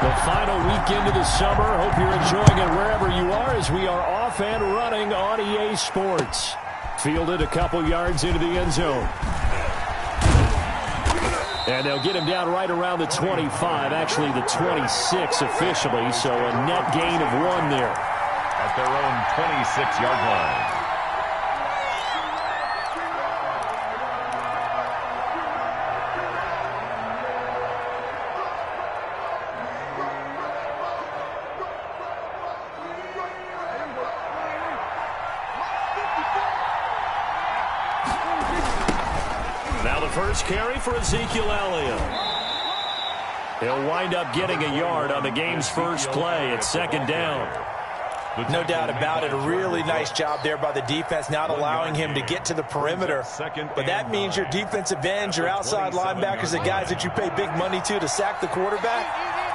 The final weekend of the summer. Hope you're enjoying it wherever you are as we are off and running on EA Sports. Fielded a couple yards into the end zone. And they'll get him down right around the 25, actually the 26 officially, so a net gain of 1 there. At their own 26-yard line. First carry for Ezekiel Elliott. He'll wind up getting a yard on the game's first play at 2nd down. No doubt about it. A really nice job there by the defense, not allowing him to get to the perimeter. But that means your defensive ends, your outside linebackers, the guys that you pay big money to sack the quarterback,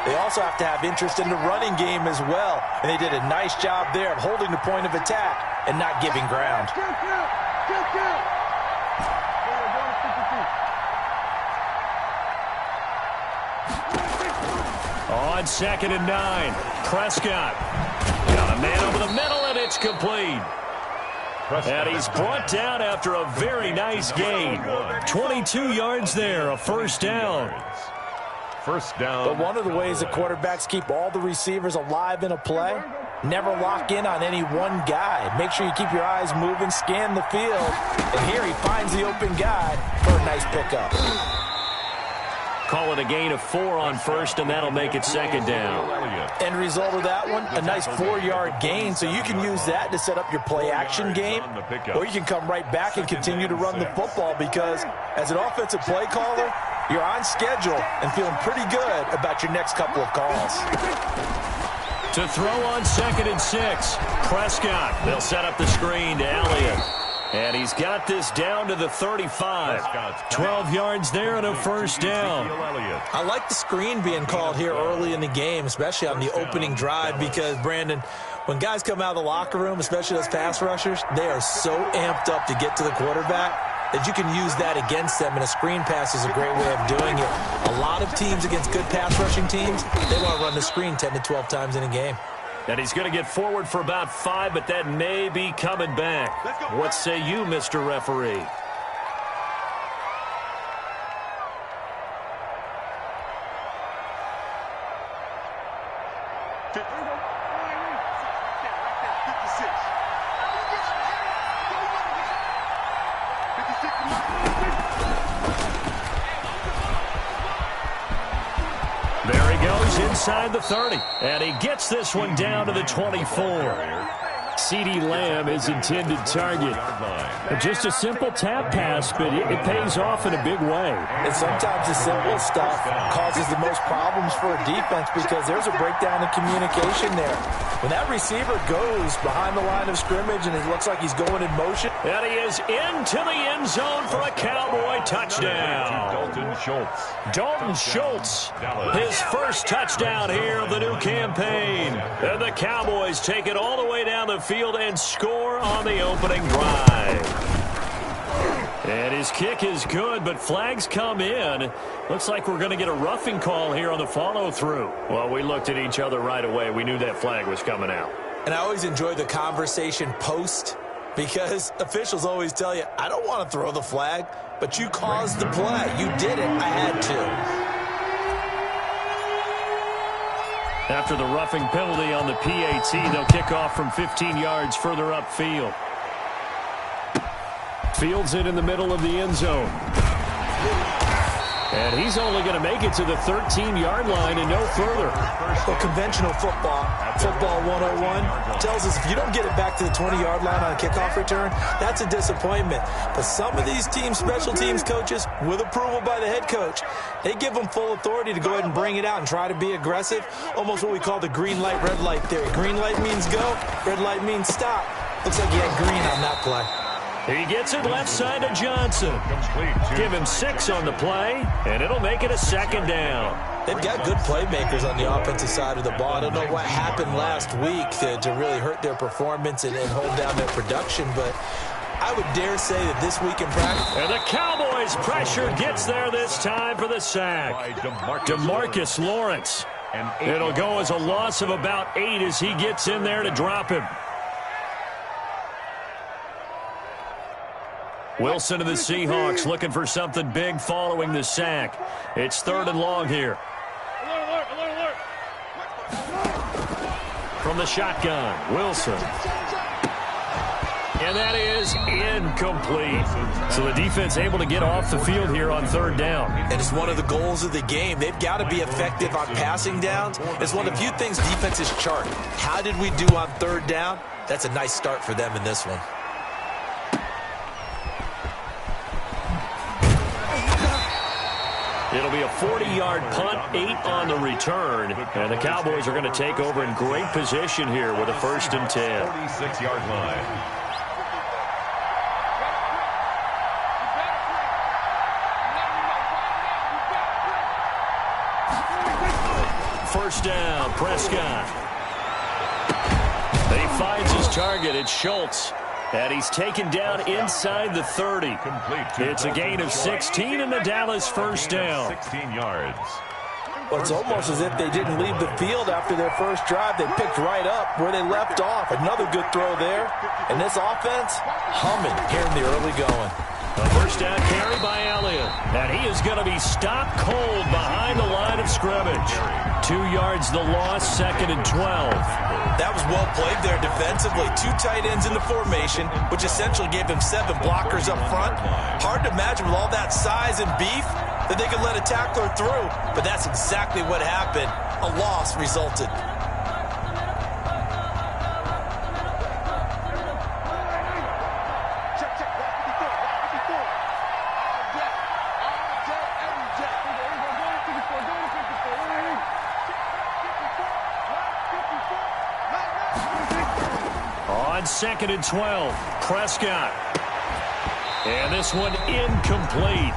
they also have to have interest in the running game as well. And they did a nice job there of holding the point of attack and not giving ground. On 2nd and 9, Prescott. Got a man over the middle, and it's complete. And he's brought down after a very nice gain. 22 yards there, a first down. First down. But one of the ways the quarterbacks keep all the receivers alive in a play, never lock in on any one guy. Make sure you keep your eyes moving, scan the field. And here he finds the open guy for a nice pickup. Call it a gain of 4 on first, and that'll make it 2nd down. End result of that one, a nice 4-yard gain, so you can use that to set up your play-action game, or you can come right back and continue to run the football because as an offensive play caller, you're on schedule and feeling pretty good about your next couple of calls. To throw on 2nd and 6, Prescott. They'll set up the screen to Elliott. And he's got this down to the 35. 12 yards there and a first down. I like the screen being called here early in the game, especially on the opening drive, because, Brandon, when guys come out of the locker room, especially those pass rushers, they are so amped up to get to the quarterback that you can use that against them, and a screen pass is a great way of doing it. A lot of teams against good pass rushing teams, they want to run the screen 10 to 12 times in a game. And he's going to get forward for about 5, but that may be coming back. What say you, Mr. Referee? There he goes inside the 30. And he gets this one down to the 24. CeeDee Lamb, his intended target. Just a simple tap pass, but it pays off in a big way. And sometimes the simple stuff causes the most problems for a defense because there's a breakdown in communication there. When that receiver goes behind the line of scrimmage and it looks like he's going in motion. And he is into the end zone for a Cowboy touchdown. Dalton Schultz, his first touchdown here of the new campaign. And the Cowboys take it all the way down the field and score on the opening drive. And his kick is good, but flags come in. Looks like we're going to get a roughing call here on the follow-through. Well, we looked at each other right away. We knew that flag was coming out. And I always enjoy the conversation post because officials always tell you, I don't want to throw the flag, but you caused the play. You did it. I had to. After the roughing penalty on the PAT, they'll kick off from 15 yards further upfield. Fields it in the middle of the end zone. And he's only going to make it to the 13-yard line and no further. Well, conventional football 101, tells us if you don't get it back to the 20-yard line on a kickoff return, that's a disappointment. But some of these teams, special teams coaches, with approval by the head coach, they give them full authority to go ahead and bring it out and try to be aggressive, almost what we call the green light, red light theory. Green light means go, red light means stop. Looks like he had green on that play. He gets it left side to Johnson. Give him 6 on the play, and it'll make it a second down. They've got good playmakers on the offensive side of the ball. I don't know what happened last week to really hurt their performance and hold down their production, but I would dare say that this week in practice. And the Cowboys' pressure gets there this time for the sack. DeMarcus Lawrence. It'll go as a loss of about 8 as he gets in there to drop him. Wilson of the Seahawks looking for something big following the sack. It's 3rd and long here. From the shotgun, Wilson. And that is incomplete. So the defense able to get off the field here on 3rd down. And it's one of the goals of the game. They've got to be effective on passing downs. It's one of the few things defenses chart. How did we do on 3rd down? That's a nice start for them in this one. It'll be a 40-yard punt, 8 on the return. And the Cowboys are going to take over in great position here with a 1st and 10. 46-yard line. First down, Prescott. He finds his target. It's Schultz. And he's taken down inside the 30. It's a gain of 16 and the Dallas 1st down. 16 yards. Well, it's almost as if they didn't leave the field after their first drive. They picked right up where they left off. Another good throw there. And this offense, humming here in the early going. A 1st down carry by Elliott. And he is going to be stopped cold behind the line of scrimmage. 2 yards the loss, 2nd and 12. That was well played there defensively. 2 tight ends in the formation, which essentially gave him 7 blockers up front. Hard to imagine with all that size and beef that they could let a tackler through. But that's exactly what happened. A loss resulted. On 2nd and 12, Prescott. And this one incomplete.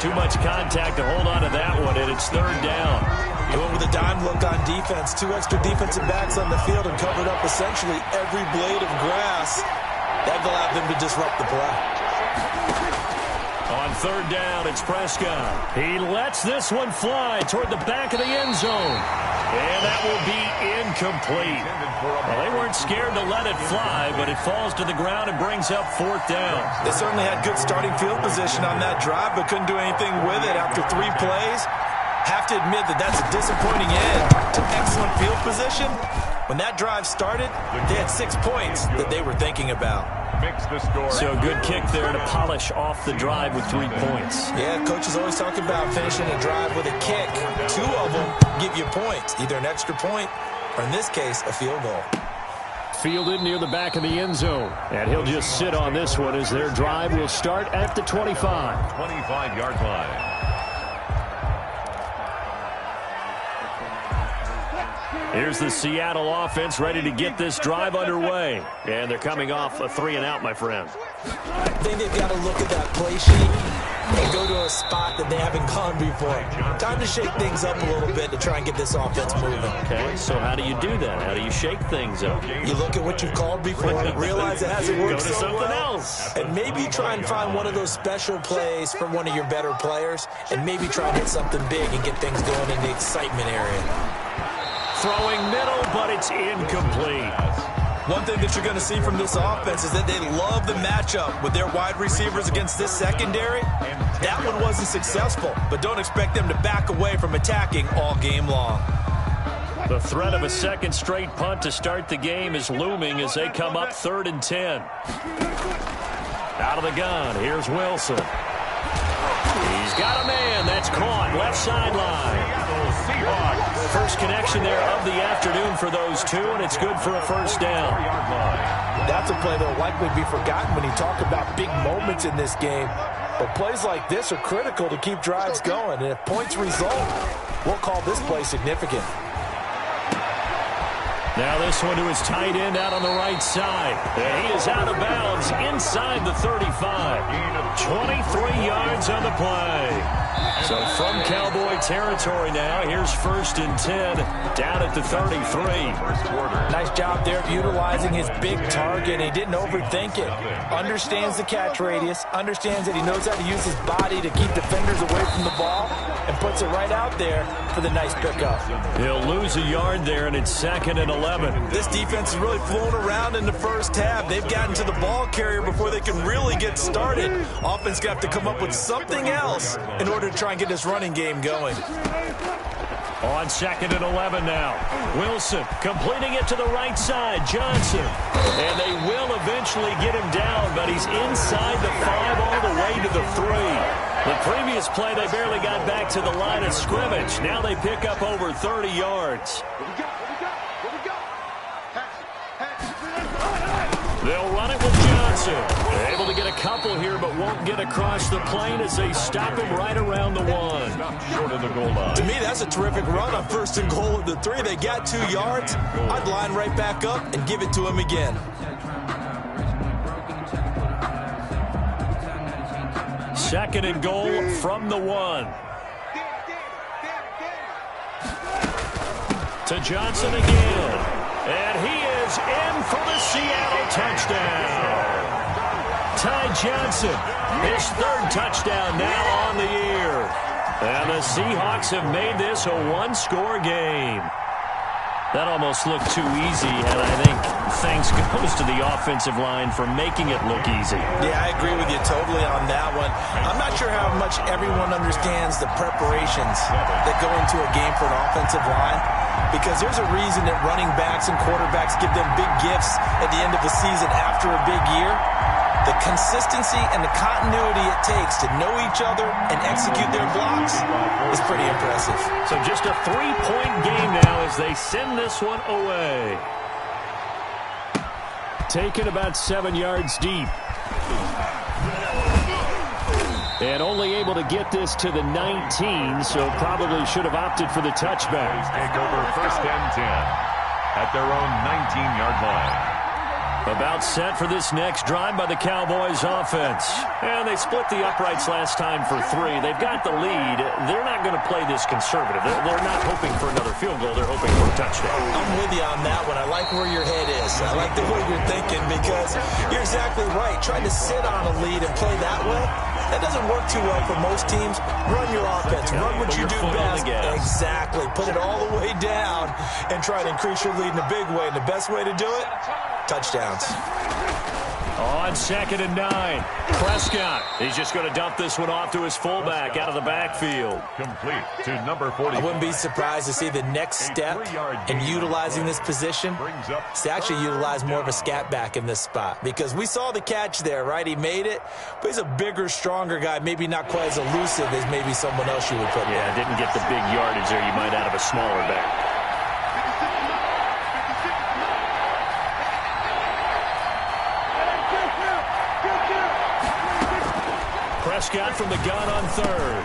Too much contact to hold on to that one, and it's 3rd down. He went with a dime look on defense. 2 extra defensive backs on the field and covered up essentially every blade of grass. That allowed them to disrupt the play. On 3rd down, it's Prescott. He lets this one fly toward the back of the end zone. And that will be incomplete. Well, they weren't scared to let it fly, but it falls to the ground and brings up 4th down. They certainly had good starting field position on that drive, but couldn't do anything with it after 3 plays. Have to admit that that's a disappointing end to excellent field position. When that drive started, they had 6 points that they were thinking about. So good kick there to polish off the drive with 3 points. Yeah, coaches always talk about finishing a drive with a kick. 2 of them give you points, either an extra point or, in this case, a field goal. Fielded near the back of the end zone. And he'll just sit on this one as their drive will start at the 25. 25-yard line. Here's the Seattle offense ready to get this drive underway. And they're coming off a 3-and-out, my friend. I think they've got to look at that play sheet and go to a spot that they haven't gone before. Time to shake things up a little bit to try and get this offense moving. Okay, so how do you do that? How do you shake things up? You look at what you've called before, realize it hasn't worked so something well, else. and maybe try and find one of those special plays from one of your better players, and maybe try and hit something big and get things going in the excitement area. Throwing middle, but it's incomplete. One thing that you're going to see from this offense is that they love the matchup with their wide receivers against this secondary. That one wasn't successful, but don't expect them to back away from attacking all game long. The threat of a 2nd straight punt to start the game is looming as they come up 3rd and 10. Out of the gun, here's Wilson. He's got a man. That's caught. Left sideline. First connection there of the afternoon for those 2, and it's good for a 1st down. That's a play that will likely be forgotten when you talk about big moments in this game. But plays like this are critical to keep drives going. And if points result, we'll call this play significant. Now this one to his tight end out on the right side. And he is out of bounds inside the 35. 23 yards on the play. So from Cowboy territory now, here's 1st and 10 down at the 33. Nice job there of utilizing his big target. He didn't overthink it. Understands the catch radius, understands that he knows how to use his body to keep defenders away from the ball, and puts it right out there for the nice pickup. He'll lose a yard there, and it's 2nd and 11. This defense is really flown around in the first half. They've gotten to the ball carrier before they can really get started. Offense got to come up with something else in order to try and get this running game going. On 2nd and 11 now. Wilson completing it to the right side. Johnson. And they will eventually get him down, but he's inside the 5 all the way to the 3. The previous play, they barely got back to the line of scrimmage. Now they pick up over 30 yards. They'll run it with Johnson. They're able to get a couple here, but won't get across the plane as they stop him right around the 1. Short of the goal line. To me, that's a terrific run on 1st and goal at the 3. They got 2 yards. I'd line right back up and give it to him again. Second and goal from the 1. To Johnson again. And he is in for the Seattle touchdown. Ty Johnson, his 3rd touchdown now on the year. And the Seahawks have made this a 1-score game. That almost looked too easy, and I think thanks goes to the offensive line for making it look easy. Yeah, I agree with you totally on that one. I'm not sure how much everyone understands the preparations that go into a game for an offensive line, because there's a reason that running backs and quarterbacks give them big gifts at the end of the season after a big year. The consistency and the continuity it takes to know each other and execute their blocks is pretty impressive. So just a 3-point game now as they send this one away. Taken about 7 yards deep. And only able to get this to the 19, so probably should have opted for the touchback. Take over 1st and 10 at their own 19-yard line. About set for this next drive by the Cowboys offense. And they split the uprights last time for 3. They've got the lead. They're not going to play this conservative. They're not hoping for another field goal. They're hoping for a touchdown. I'm with you on that one. I like where your head is. I like the way you're thinking, because you're exactly right. Trying to sit on a lead and play that way, that doesn't work too well for most teams. Run your offense. Run what you do best. Exactly. Put it all the way down and try to increase your lead in a big way. And the best way to do it, touchdowns. On 2nd and 9, Prescott. He's just going to dump this one off to his fullback out of the backfield. Complete to number 40. I wouldn't be surprised to see the next step in utilizing this position is to actually utilize more of a scat back in this spot, because we saw the catch there, right? He made it, but he's a bigger, stronger guy, maybe not quite as elusive as maybe someone else you would put there. Didn't get the big yardage there you might out of a smaller back. Prescott from the gun on 3rd.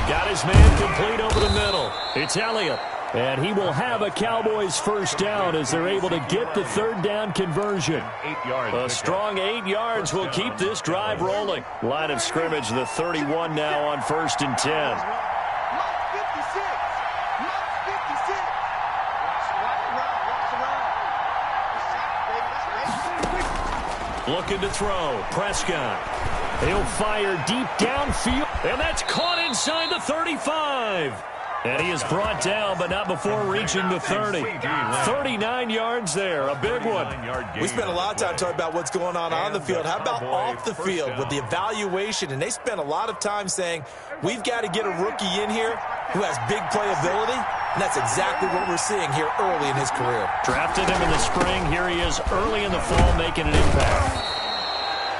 Got his man complete over the middle. It's Elliott. And he will have a Cowboys 1st down as they're able to get the 3rd down conversion. 8 yards. A strong 8 yards will keep this drive rolling. Line of scrimmage, the 31 now on 1st and 10. Looking to throw. Prescott. He'll fire deep downfield, and that's caught inside the 35. And he is brought down, but not before reaching the 30. 39 yards there, a big one. We spent a lot of time talking about what's going on the field. How about off the field with the evaluation? And they spent a lot of time saying, we've got to get a rookie in here who has big playability. And that's exactly what we're seeing here early in his career. Drafted him in the spring. Here he is early in the fall making an impact.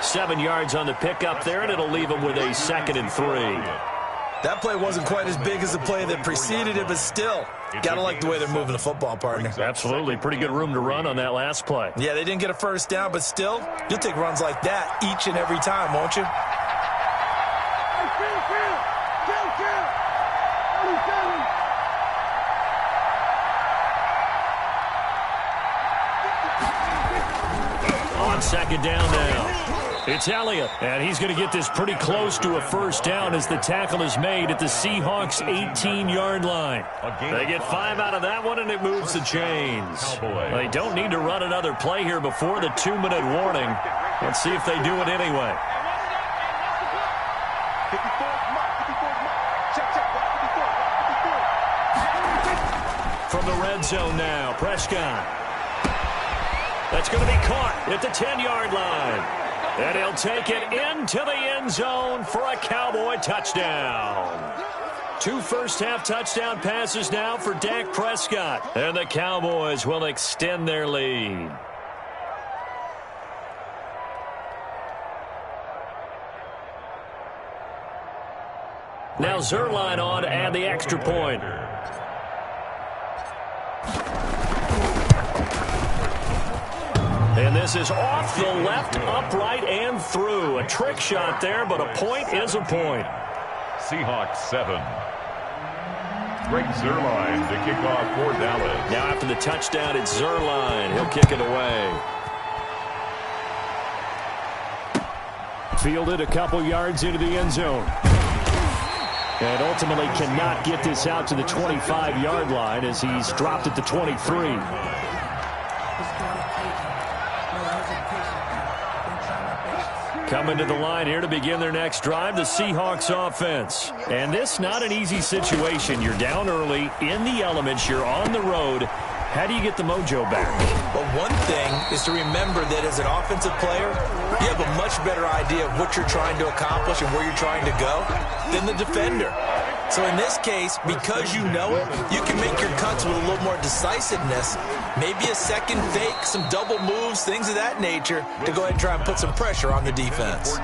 7 yards on the pickup there, and it'll leave him with a 2nd and 3. That play wasn't quite as big as the play that preceded it, but still, got to like the way they're moving the football, partner. Absolutely. Pretty good room to run on that last play. Yeah, they didn't get a 1st down, but still, you'll take runs like that each and every time, won't you? On 2nd down now. It's Elliott, and he's going to get this pretty close to a first down as the tackle is made at the Seahawks' 18-yard line. They get 5 out of that one, and it moves the chains. They don't need to run another play here before the 2-minute warning. Let's see if they do it anyway. From the red zone now, Prescott. That's going to be caught at the 10-yard line. And he'll take it into the end zone for a Cowboy touchdown. 2 first-half touchdown passes now for Dak Prescott. And the Cowboys will extend their lead. Now Zerline on to add the extra point. And this is off the left, upright, and through. A trick shot there, but a point is a point. Seahawks 7. Greg Zerline to kick off for Dallas. Now after the touchdown, it's Zerline. He'll kick it away. Fielded a couple yards into the end zone. And ultimately cannot get this out to the 25-yard line as he's dropped at the 23. Coming to the line here to begin their next drive, the Seahawks offense. And this not an easy situation. You're down early, in the elements, you're on the road. How do you get the mojo back? Well, one thing is to remember that as an offensive player, you have a much better idea of what you're trying to accomplish and where you're trying to go than the defender. So in this case, because you know it, you can make your cuts with a little more decisiveness, maybe a second fake, some double moves, things of that nature, to go ahead and try and put some pressure on the defense.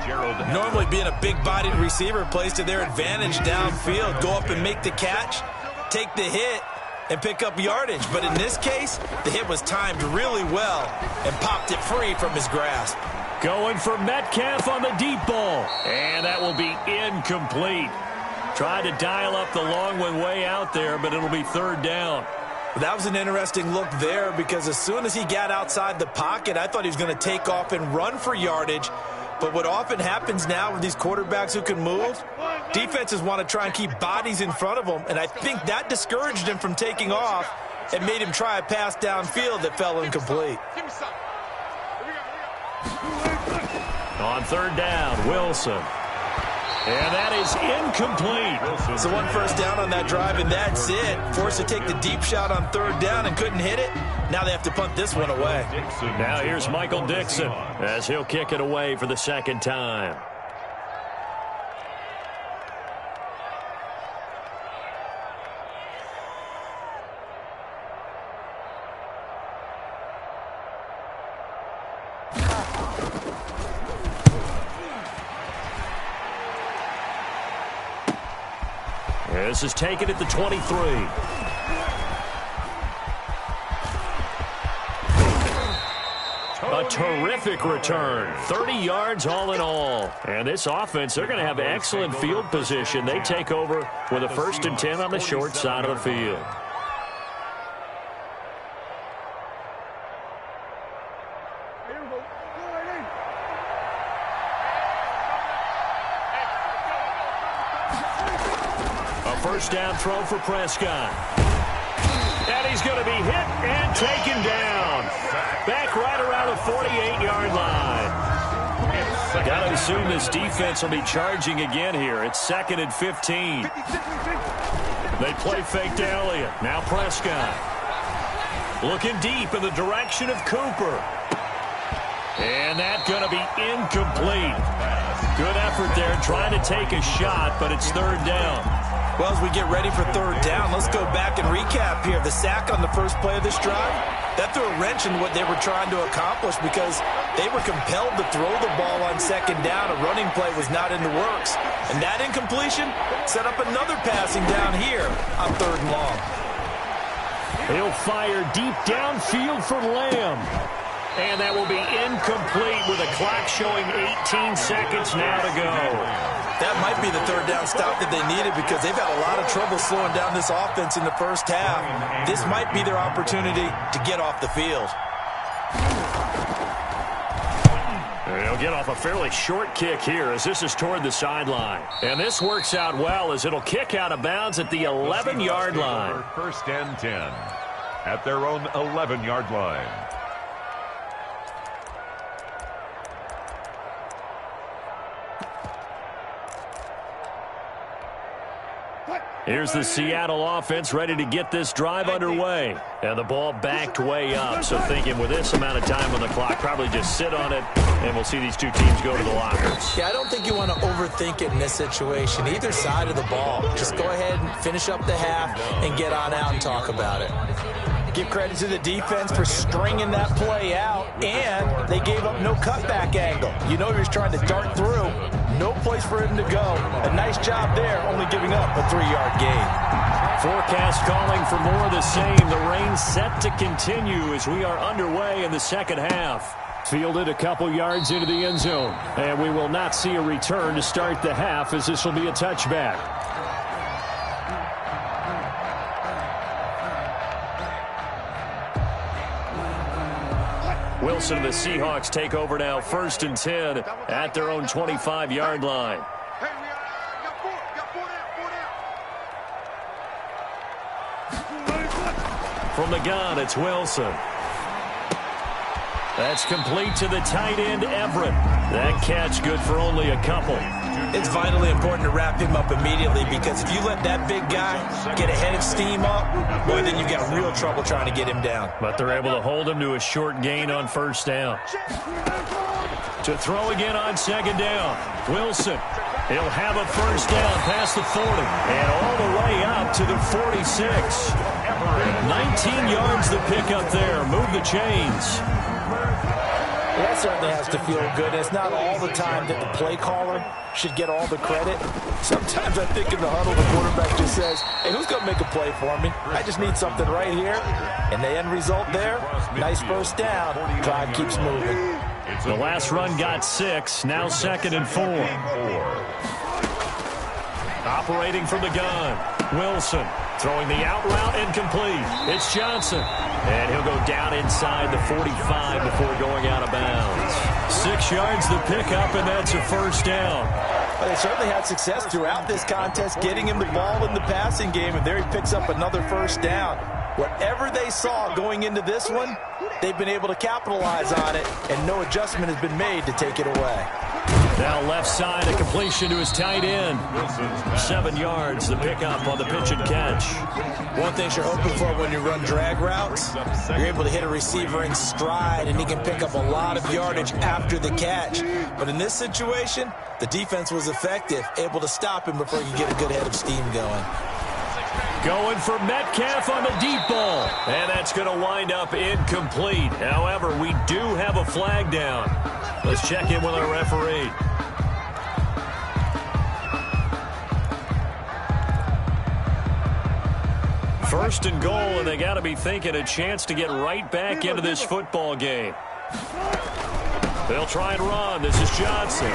Normally being a big-bodied receiver plays to their advantage downfield, go up and make the catch, take the hit, and pick up yardage. But in this case, the hit was timed really well and popped it free from his grasp. Going for Metcalf on the deep ball. And that will be incomplete. Tried to dial up the long one way out there, but it'll be third down. That was an interesting look there because as soon as he got outside the pocket, I thought he was going to take off and run for yardage. But what often happens now with these quarterbacks who can move, defenses want to try and keep bodies in front of them, and I think that discouraged him from taking off and made him try a pass downfield that fell incomplete. On third down, Wilson. And that is incomplete. So 1 first down on that drive, and that's it. Forced to take the deep shot on third down and couldn't hit it. Now they have to punt this one away. Now here's Michael Dixon as he'll kick it away for the second time. This is taken at the 23. A terrific return. 30 yards all in all. And this offense, they're going to have excellent field position. They take over with a 1st and 10 on the short side of the field. First down throw for Prescott. And he's going to be hit and taken down. Back right around the 48-yard line. Got to assume this defense will be charging again here. It's 2nd and 15. They play fake to Elliott. Now Prescott. Looking deep in the direction of Cooper. And that's going to be incomplete. Good effort there trying to take a shot, but it's third down. Well, as we get ready for third down, let's go back and recap here. The sack on the first play of this drive, that threw a wrench in what they were trying to accomplish because they were compelled to throw the ball on second down. A running play was not in the works. And that incompletion set up another passing down here on third and long. He'll fire deep downfield for Lamb. And that will be incomplete with a clock showing 18 seconds now to go. That might be the third down stop that they needed because they've had a lot of trouble slowing down this offense in the first half. This might be their opportunity to get off the field. They'll get off a fairly short kick here as this is toward the sideline. And this works out well as it'll kick out of bounds at the 11-yard line. First and 10 at their own 11-yard line. Here's the Seattle offense ready to get this drive underway. And the ball backed way up. So thinking with this amount of time on the clock, probably just sit on it, and we'll see these two teams go to the lockers. Yeah, I don't think you want to overthink it in this situation. Either side of the ball. Just go ahead and finish up the half and get on out and talk about it. Give credit to the defense for stringing that play out, and they gave up no cutback angle. You know he was trying to dart through. No place for him to go. A nice job there, only giving up a 3-yard gain. Forecast calling for more of the same. The rain set to continue as we are underway in the second half. Fielded a couple yards into the end zone, and we will not see a return to start the half as this will be a touchback. Wilson and the Seahawks take over now, 1st and 10 at their own 25-yard line. From the gun, it's Wilson. That's complete to the tight end, Everett. That catch good for only a couple. It's vitally important to wrap him up immediately because if you let that big guy get a head of steam up, boy, then you've got real trouble trying to get him down. But they're able to hold him to a short gain on 1st down. To throw again on 2nd down. Wilson. He'll have a 1st down past the 40 and all the way up to the 46. 19 yards to pick up there. Move the chains. Well, that certainly has to feel good. It's not all the time that the play caller should get all the credit. Sometimes I think in the huddle, the quarterback just says, hey, who's going to make a play for me? I just need something right here. And the end result there, nice 1st down. Drive keeps moving. The last run got 6. Now 2nd and 4. Operating from the gun. Wilson throwing the out route incomplete. It's Johnson. And he'll go down inside the 45 before going out of bounds. 6 yards to pick up, and that's a 1st down. Well, they certainly had success throughout this contest getting him the ball in the passing game, and there he picks up another 1st down. Whatever they saw going into this one, they've been able to capitalize on it, and no adjustment has been made to take it away. Now left side, a completion to his tight end. 7 yards, the pickup on the pitch and catch. One thing you're hoping for when you run drag routes, you're able to hit a receiver in stride, and he can pick up a lot of yardage after the catch. But in this situation, the defense was effective, able to stop him before he could get a good head of steam going. Going for Metcalf on the deep ball. And that's going to wind up incomplete. However, we do have a flag down. Let's check in with our referee. First and goal, and they got to be thinking a chance to get right back into this football game. They'll try and run. This is Johnson.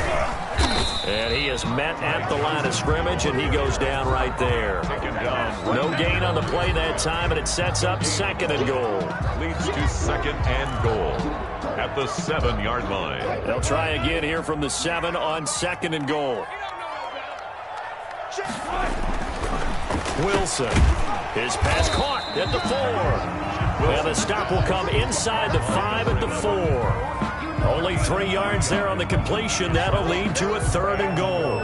And he is met at the line of scrimmage, and he goes down right there. No gain on the play that time, and it sets up 2nd and goal. Leads to 2nd and goal at the 7-yard line. They'll try again here from the 7 on 2nd and goal. Wilson. His pass caught at the 4. And the stop will come inside the 5 at the 4. Only 3 yards there on the completion. That'll lead to a 3rd and goal.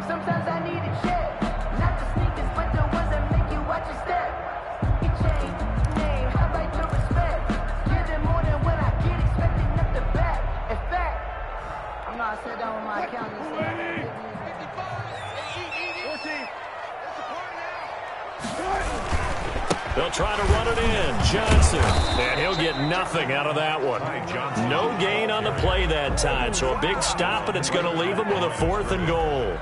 Sometimes I need a check. Not the sneakers, but the ones that make you watch your step. You change name, how about your respect? Give them more than what I get, expecting up the back. In fact, I'm not sitting down with my accountant. They'll try to run it in. Johnson. And he'll get nothing out of that one. No gain on the play that time. So a big stop, and it's going to leave him with a 4th and goal.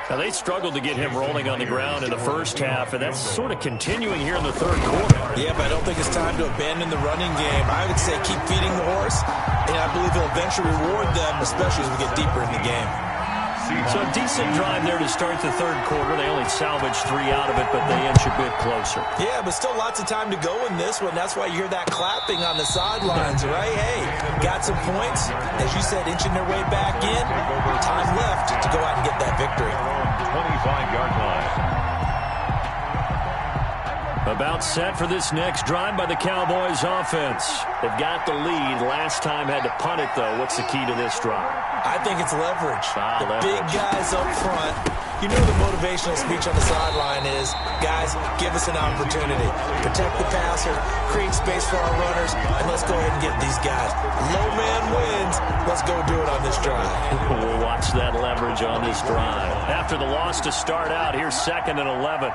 Now, they struggled to get him rolling on the ground in the first half, and that's sort of continuing here in the 3rd quarter. Yeah, but I don't think it's time to abandon the running game. I would say keep feeding the horse, and I believe he'll eventually reward them, especially as we get deeper in the game. Seahawks. So a decent drive there to start the third quarter. They only salvaged 3 out of it, but they inch a bit closer. Yeah, but still lots of time to go in this one. That's why you hear that clapping on the sidelines, right? Hey, got some points. As you said, inching their way back in. Time left to go out and get that victory. 25-yard line. About set for this next drive by the Cowboys offense. They've got the lead. Last time had to punt it, though. What's the key to this drive? I think it's leverage. The leverage. Big guys up front. You know the motivational speech on the sideline is, guys, give us an opportunity. Protect the passer, create space for our runners, and let's go ahead and get these guys. Low man wins. Let's go do it on this drive. We'll watch that leverage on this drive. After the loss to start out, here's 2nd and 11.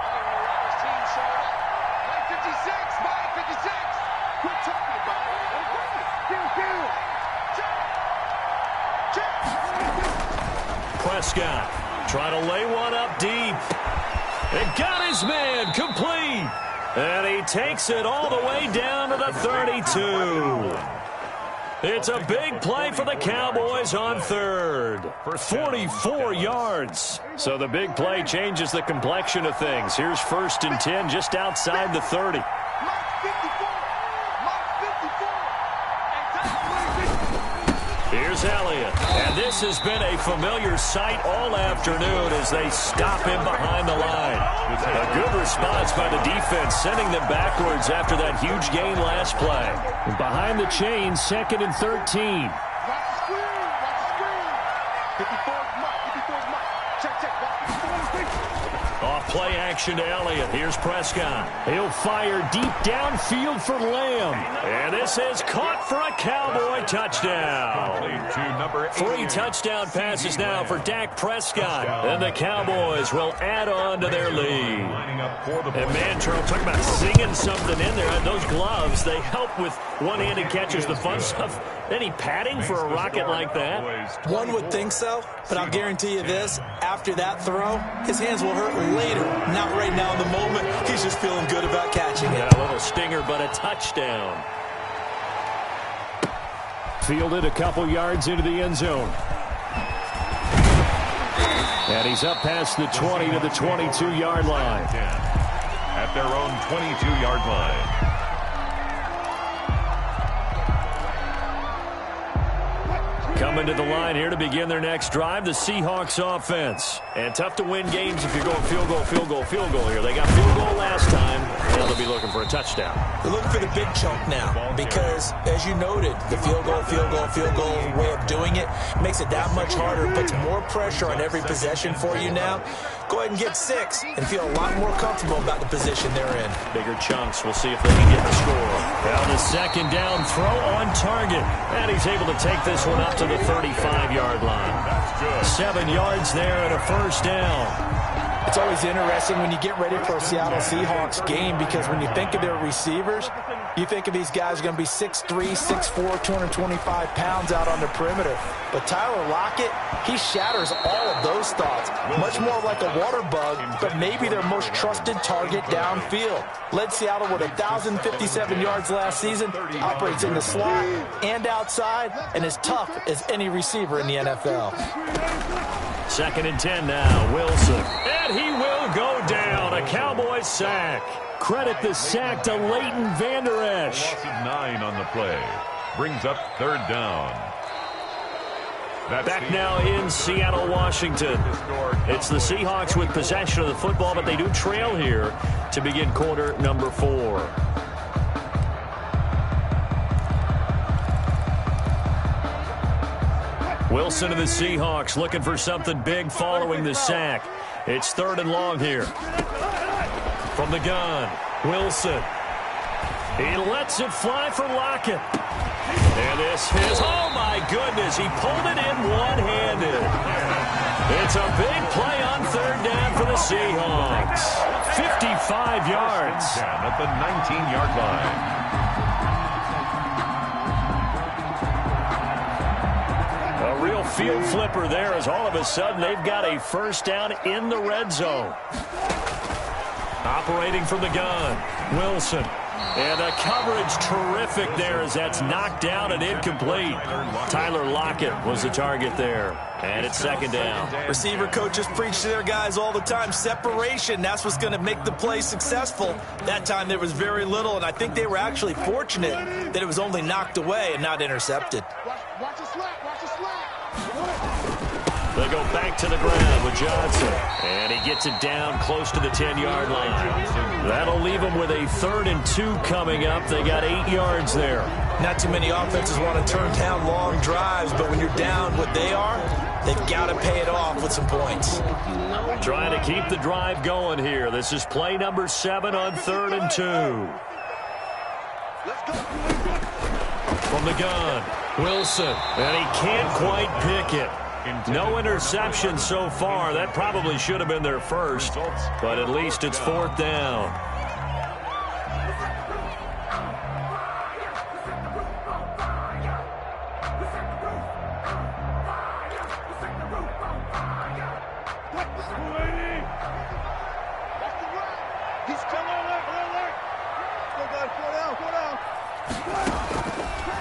Prescott trying to lay one up deep. And got his man complete. And he takes it all the way down to the 32. It's a big play for the Cowboys on third. 44 yards. So the big play changes the complexion of things. Here's 1st and 10 just outside the 30. Here's Elliott. And this has been a familiar sight all afternoon as they stop him behind the line. A good response by the defense, sending them backwards after that huge gain last play. Behind the chain, 2nd and 13. Off play action to Elliott. Here's Prescott. He'll fire deep downfield for Lamb. And this is caught for a Cowboy touchdon. 3 touchdown passes now for Dak Prescott. And the Cowboys will add on to their lead. And Mantrell talking about singing something in there. Those gloves, they help with one-handed catches, the fun stuff. Any padding for a rocket like that? One would think so, but I'll guarantee you this. After that throw, his hands will hurt later. Not right now in the moment. He's just feeling good about catching it. Yeah, a little stinger, but a touchdown. Fielded a couple yards into the end zone. And he's up past the 20 to the 22-yard line. At their own 22-yard line. Coming to the line here to begin their next drive, the Seahawks offense. And tough to win games if you're going field goal, field goal, field goal here. They got field goal last time. Now they'll be looking for a touchdown. They're looking for the big chunk now because, as you noted, the field goal way of doing it makes it that much harder, puts more pressure on every possession for you now. Go ahead and get 6 and feel a lot more comfortable about the position they're in. Bigger chunks. We'll see if they can get the score. Now the 2nd down throw on target. And he's able to take this one up to the 35-yard line. 7 yards there and a 1st down. It's always interesting when you get ready for a Seattle Seahawks game because when you think of their receivers, you think of these guys are going to be 6'3", 6'4", 225 pounds out on the perimeter. But Tyler Lockett, he shatters all of those thoughts. Much more like a water bug, but maybe their most trusted target downfield. Led Seattle with 1,057 yards last season, operates in the slot and outside, and is tough as any receiver in the NFL. 2nd and 10 now, Wilson. And he will go down. A Cowboy sack. Credit the sack to Leighton Vander Esch. Loss of 9 on the play. Brings up 3rd down. Back now in Seattle, Washington. It's the Seahawks with possession of the football, but they do trail here to begin quarter number 4. Wilson of the Seahawks looking for something big following the sack. It's 3rd and long here. From the gun, Wilson. He lets it fly for Lockett. And this is, oh my goodness, he pulled it in one-handed. It's a big play on 3rd down for the Seahawks. 55 yards. Down at the 19-yard line. A real field flipper there as all of a sudden they've got a 1st down in the red zone. Operating from the gun, Wilson. And the coverage terrific there as that's knocked down and incomplete. Tyler Lockett was the target there. And it's second down. Receiver coaches preach to their guys all the time. Separation, that's what's going to make the play successful. That time there was very little, and I think they were actually fortunate that it was only knocked away and not intercepted. Watch the slack, watch the slack. They go back to the ground with Johnson. And he gets it down close to the 10-yard line. That'll leave them with a 3rd and 2 coming up. They got 8 yards there. Not too many offenses want to turn down long drives, but when you're down what they are, they've got to pay it off with some points. Trying to keep the drive going here. This is play number 7 on 3rd and 2. From the gun, Wilson. And he can't quite pick it. No interception so far. That probably should have been their first, but at least it's 4th down.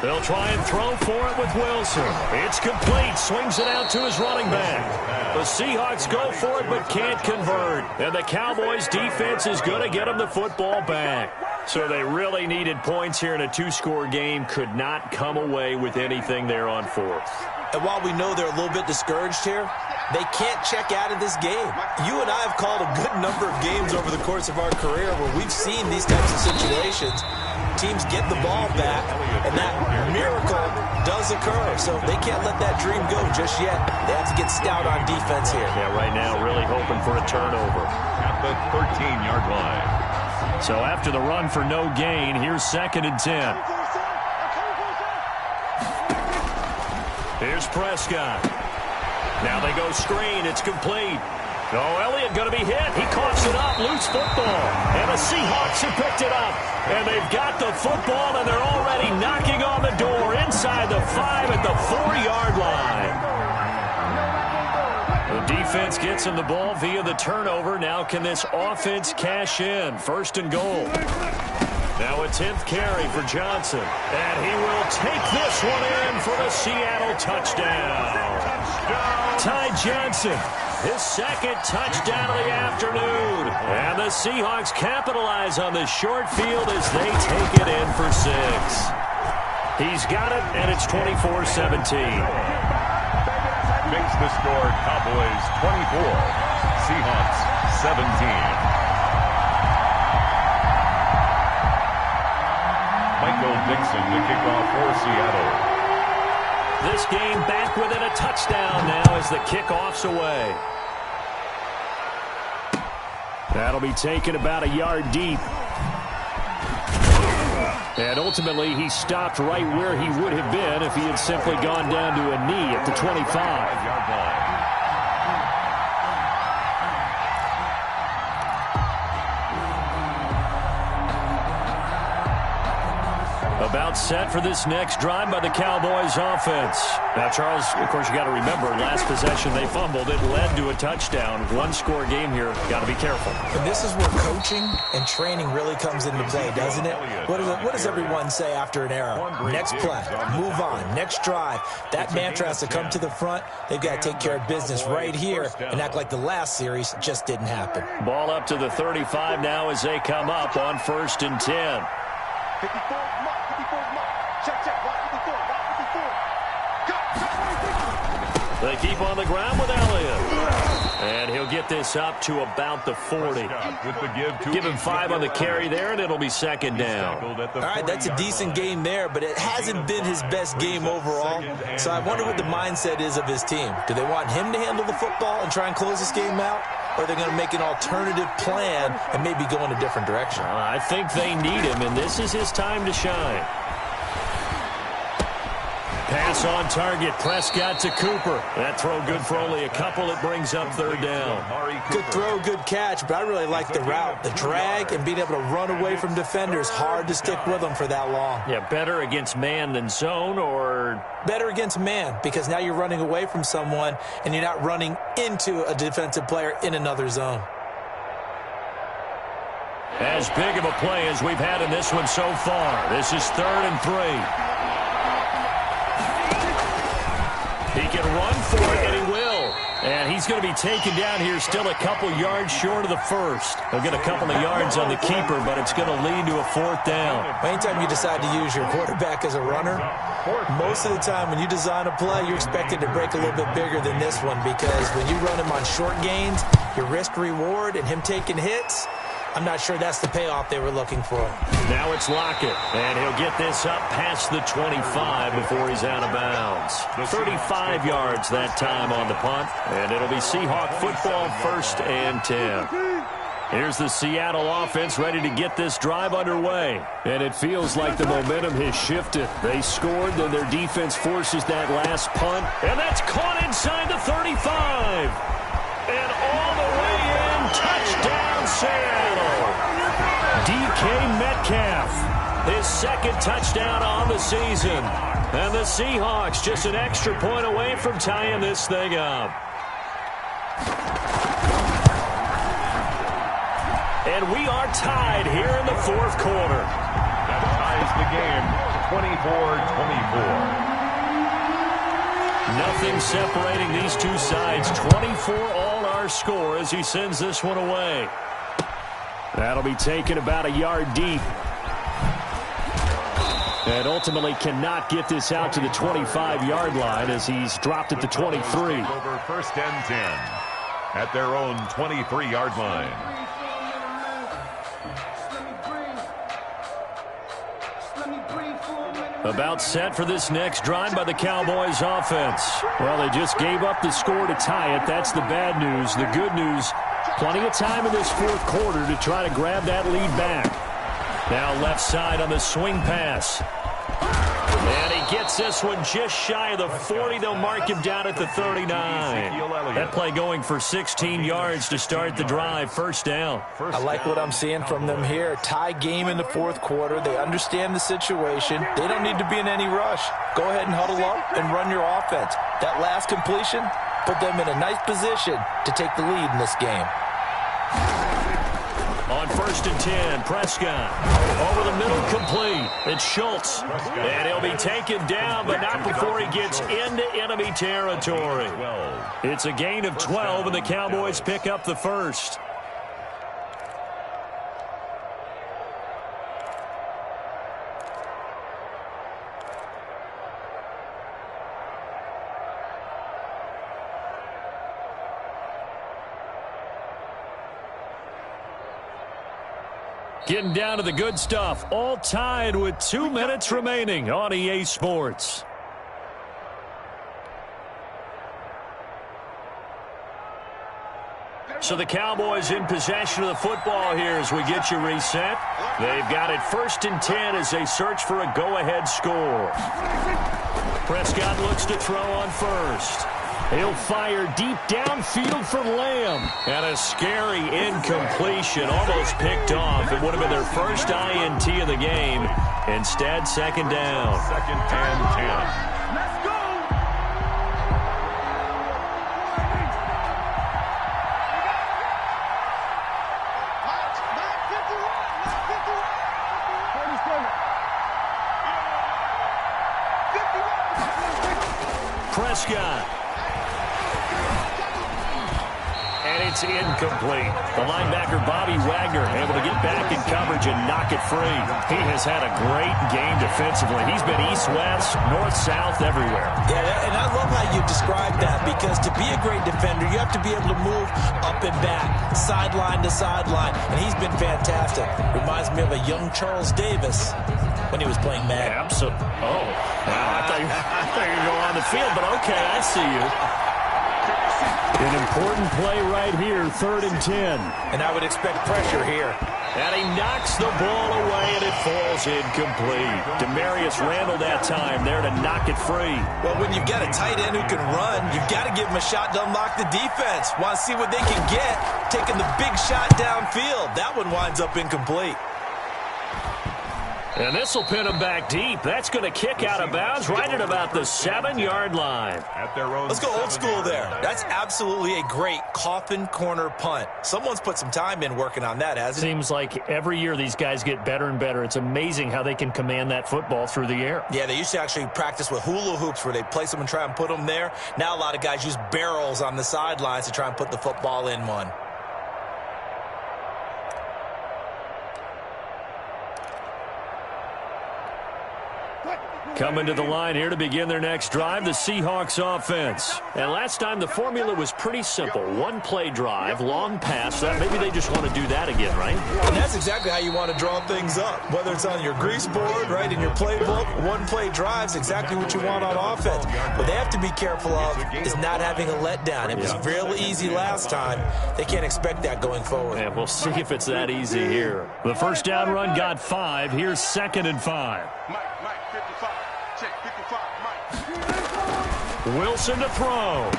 They'll try and throw for it with Wilson. It's complete. Swings it out to his running back. The Seahawks go for it but can't convert. And the Cowboys defense is going to get them the football back. So they really needed points here in a 2-score game. Could not come away with anything there on 4th. And while we know they're a little bit discouraged here, they can't check out of this game. You and I have called a good number of games over the course of our career where we've seen these types of situations. Teams get the ball back, and that miracle does occur. So they can't let that dream go just yet. They have to get stout on defense here. Yeah, right now really hoping for a turnover. At the 13-yard line. So after the run for no gain, here's 2nd and 10. Here's Prescott. Now they go screen. It's complete. Oh, Elliott going to be hit. He coughs it up. Loose football. And the Seahawks have picked it up. And they've got the football, and they're already knocking on the door inside the 5 at the 4-yard line. The defense gets him the ball via the turnover. Now can this offense cash in? 1st and goal. Now a 10th carry for Johnson. And he will take this one in for the Seattle touchdown. Ty Johnson, his 2nd touchdown of the afternoon. And the Seahawks capitalize on the short field as they take it in for 6. He's got it, and it's 24-17. Makes the score Cowboys 24, Seahawks 17. Michael Dixon to kick off for Seattle. This game back within a touchdown now as the kickoff's away. That'll be taken about a yard deep. And ultimately, he stopped right where he would have been if he had simply gone down to a knee at the 25-yard line. About set for this next drive by the Cowboys offense. Now, Charles, of course, you got to remember, last possession they fumbled. It led to a touchdown. 1-score game here. Got to be careful. And this is where coaching and training really comes into play, doesn't it? What does everyone say after an error? Next play, move on, next drive. That mantra has to come to the front. They've got to take care of business right here and act like the last series just didn't happen. Ball up to the 35 now as they come up on 1st and 10. 54, check, watch 54, They keep on the ground with Elliott. And he'll get this up to about the 40. Give him 5 on the carry there, and it'll be 2nd down. All right, that's a decent game there, but it hasn't been his best game overall. So I wonder what the mindset is of his team. Do they want him to handle the football and try and close this game out? Or are they going to make an alternative plan and maybe go in a different direction? I think they need him, and this is his time to shine. Pass on target. Prescott to Cooper. That throw good for only a couple. It brings up 3rd down. Good throw, good catch, but I really like the route. The drag and being able to run away from defenders. Hard to stick with them for that long. Yeah, better against man than zone, or? Better against man, because now you're running away from someone and you're not running into a defensive player in another zone. As big of a play as we've had in this one so far. This is 3rd and 3. He can run for it, and he will. And he's going to be taken down here still a couple yards short of the first. He'll get a couple of yards on the keeper, but it's going to lead to a 4th down. Anytime you decide to use your quarterback as a runner, most of the time when you design a play, you're expected to break a little bit bigger than this one, because when you run him on short gains, your risk-reward and him taking hits, I'm not sure that's the payoff they were looking for. Now it's Lockett, and he'll get this up past the 25 before he's out of bounds. 35 yards that time on the punt, and it'll be Seahawk football 1st and 10. Here's the Seattle offense ready to get this drive underway. And it feels like the momentum has shifted. They scored, then their defense forces that last punt, and that's caught inside the 35. And all the way in, touchdown Seattle. DK Metcalf, his 2nd touchdown on the season. And the Seahawks just an extra point away from tying this thing up. And we are tied here in the 4th quarter. That ties the game 24-24. Nothing separating these two sides. 24 all our score as he sends this one away. That'll be taken about a yard deep. And ultimately cannot get this out to the 25-yard line as he's dropped at the 23. Over 1st and 10 at their own 23-yard line. About set for this next drive by the Cowboys offense. Well, they just gave up the score to tie it. That's the bad news. The good news, plenty of time in this 4th quarter to try to grab that lead back. Now left side on the swing pass. And he gets this one just shy of the 40. They'll mark him down at the 39. That play going for 16 yards to start the drive. 1st down. I like what I'm seeing from them here. Tie game in the 4th quarter. They understand the situation. They don't need to be in any rush. Go ahead and huddle up and run your offense. That last completion put them in a nice position to take the lead in this game. On 1st and 10, Prescott over the middle, complete. It's Schultz, and he'll be taken down, but not before he gets into enemy territory. It's a gain of 12, and the Cowboys pick up the 1st. Getting down to the good stuff. All tied with 2 minutes remaining on EA Sports. So the Cowboys in possession of the football here as we get you reset. They've got it 1st and 10 as they search for a go-ahead score. Prescott looks to throw on 1st. He'll fire deep downfield for Lamb. And a scary incompletion, almost picked off. It would have been their first INT of the game. Instead, 2nd down. 2nd and 10. Let's go! Prescott. And it's incomplete. The linebacker, Bobby Wagner, able to get back in coverage and knock it free. He has had a great game defensively. He's been east-west, north-south, everywhere. Yeah, and I love how you describe that, because to be a great defender, you have to be able to move up and back, sideline to sideline, and he's been fantastic. Reminds me of a young Charles Davis when he was playing Madden. Absolutely. Oh, wow. I thought you were going to go on the field, but okay, I see you. An important play right here, 3rd and 10. And I would expect pressure here. And he knocks the ball away, and it falls incomplete. Demarius Randall that time there to knock it free. Well, when you've got a tight end who can run, you've got to give him a shot to unlock the defense. Want to see what they can get, taking the big shot downfield. That one winds up incomplete. And this will pin him back deep. That's going to kick out of bounds right at about the 7-yard line. At their own Let's go old school there. That's absolutely a great coffin corner punt. Someone's put some time in working on that, hasn't it? Seems like every year these guys get better and better. It's amazing how they can command that football through the air. Yeah, they used to actually practice with hula hoops where they place them and try and put them there. Now a lot of guys use barrels on the sidelines to try and put the football in one. Coming to the line here to begin their next drive, the Seahawks offense. And last time the formula was pretty simple. One play drive, long pass. Maybe they just want to do that again, right? And that's exactly how you want to draw things up. Whether it's on your grease board, right, in your playbook, one play drive is exactly what you want on offense. What they have to be careful of is not having a letdown. It was real easy last time. They can't expect that going forward. And we'll see if it's that easy here. The first down run got 5. Here's 2nd and 5. Mike, 55. Check 55, Mike. Wilson to throw.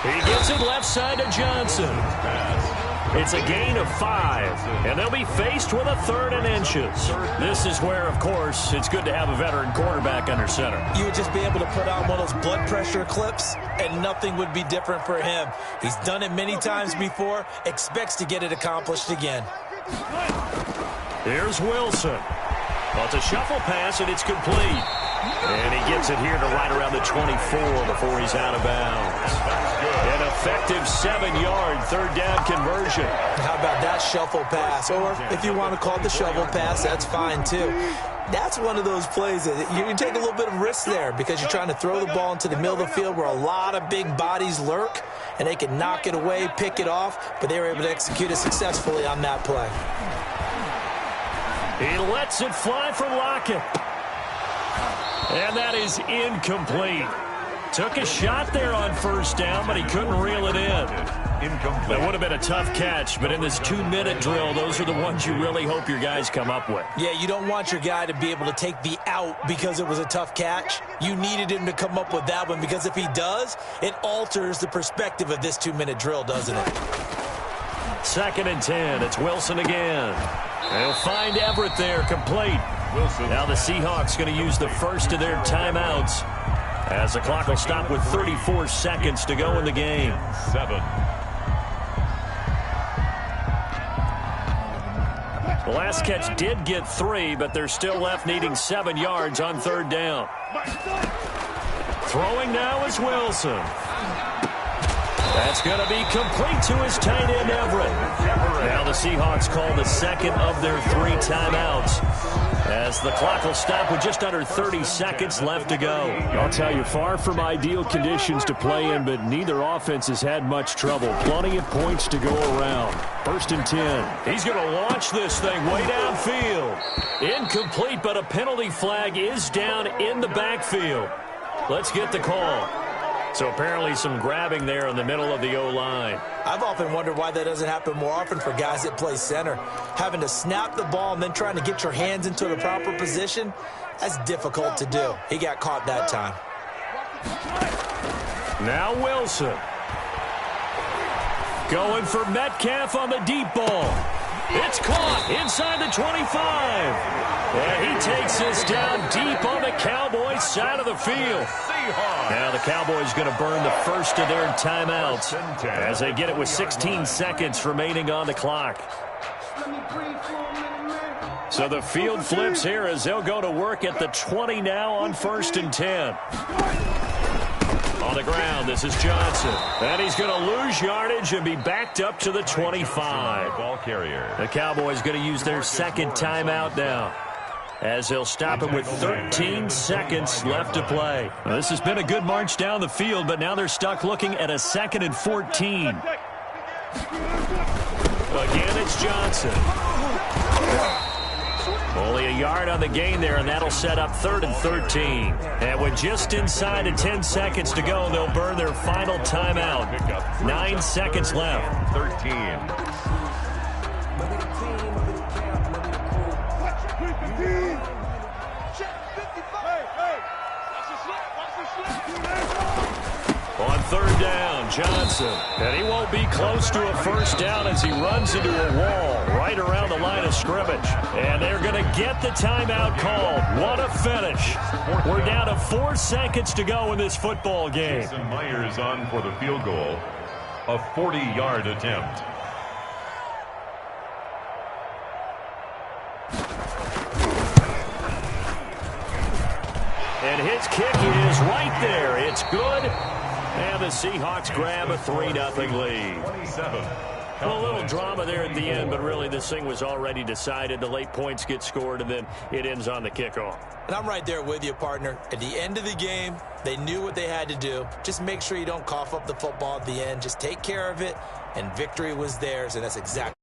He gets it left side to Johnson. It's a gain of 5, and they'll be faced with a 3rd and inches. This is where, of course, it's good to have a veteran quarterback under center. You would just be able to put on one of those blood pressure clips, and nothing would be different for him. He's done it many times before, expects to get it accomplished again. Here's Wilson. Well, it's a shuffle pass, and it's complete. And he gets it here to right around the 24 before he's out of bounds. An effective 7-yard 3rd down conversion. How about that shuffle pass? Or if you want to call it the shovel pass, that's fine too. That's one of those plays that you take a little bit of risk there because you're trying to throw the ball into the middle of the field where a lot of big bodies lurk, and they can knock it away, pick it off, but they were able to execute it successfully on that play. He lets it fly for Lockett. And that is incomplete. Took a shot there on 1st down, but he couldn't reel it in. Incomplete. That would have been a tough catch, but in this 2-minute drill, those are the ones you really hope your guys come up with. Yeah, you don't want your guy to be able to take the out because it was a tough catch. You needed him to come up with that one because if he does, it alters the perspective of this 2-minute drill, doesn't it? 2nd and 10. It's Wilson again. They'll find Everett there, complete. Wilson. Now the Seahawks going to use the first of their timeouts as the clock will stop with 34 seconds to go in the game. 7. The last catch did get 3, but they're still left needing 7 yards on 3rd down. Throwing now is Wilson. That's going to be complete to his tight end, Everett. Now the Seahawks call the 2nd of their 3 timeouts as the clock will stop with just under 30 seconds left to go. I'll tell you, far from ideal conditions to play in, but neither offense has had much trouble. Plenty of points to go around. 1st and 10. He's going to launch this thing way downfield. Incomplete, but a penalty flag is down in the backfield. Let's get the call. So apparently some grabbing there in the middle of the O-line. I've often wondered why that doesn't happen more often for guys that play center. Having to snap the ball and then trying to get your hands into the proper position, that's difficult to do. He got caught that time. Now Wilson. Going for Metcalf on the deep ball. It's caught inside the 25. And he takes this down deep on the Cowboys side of the field. Now the Cowboys going to burn the first of their timeouts as they get it with 16 seconds remaining on the clock. So the field flips here as they'll go to work at the 20 now on 1st and 10. On the ground, this is Johnson. And he's going to lose yardage and be backed up to the 25. Ball carrier. The Cowboys going to use their 2nd timeout now, as they'll stop him with 13 seconds left to play. Now, this has been a good march down the field, but now they're stuck looking at a 2nd and 14. Again, it's Johnson. Only a yard on the gain there, and that'll set up 3rd and 13. And with just inside of 10 seconds to go, they'll burn their final timeout. 9 seconds left. 13. On 3rd down, Johnson. And he won't be close to a 1st down as he runs into a wall right around the line of scrimmage. And they're going to get the timeout called. What a finish. We're down to 4 seconds to go in this football game. Jason Myers on for the field goal. A 40-yard attempt. And his kick is right there. It's good. And the Seahawks grab a 3-0 lead. 27. Well, a little drama there at the end, but really this thing was already decided. The late points get scored, and then it ends on the kickoff. And I'm right there with you, partner. At the end of the game, they knew what they had to do. Just make sure you don't cough up the football at the end. Just take care of it, and victory was theirs, and that's exactly